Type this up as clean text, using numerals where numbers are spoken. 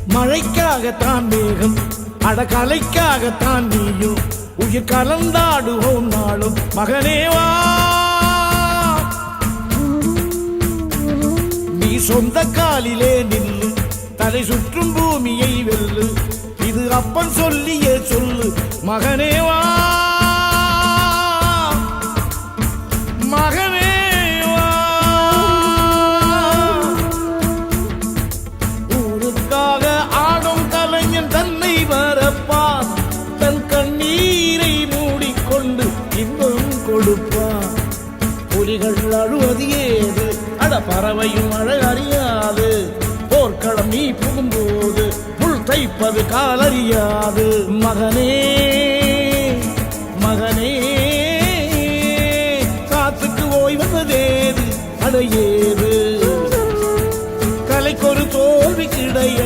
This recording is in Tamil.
மழைக்காகத்தான் மேகம், அடகலைக்காகத்தான் நீயும், உயிர் கலந்தாடுவோம் நாளும் மகனேவா. நீ சொந்த காலிலே நில்லு, தலை சுற்றும் பூமியை வெல்லு, இது அப்பன் சொல்லிய சொல்லு மகனேவா. மகனேவா, ஊருக்காக ஆடும் கலைஞன் தன்னை வரப்பான், தன் கண்ணீரை மூடிக்கொண்டு இன்பம் கொடுப்பான். புலிகள் அழுவது ஏது, அட பறவையும் அழ அறியாது, போர்க்களம் நீ புகும்போது முள் தைப்பது காலறியாது. மகனே மகனே, காத்துக்கு ஓய்வதேது, அடையேது, கலைக்கொரு தோல்வி கிடையாது.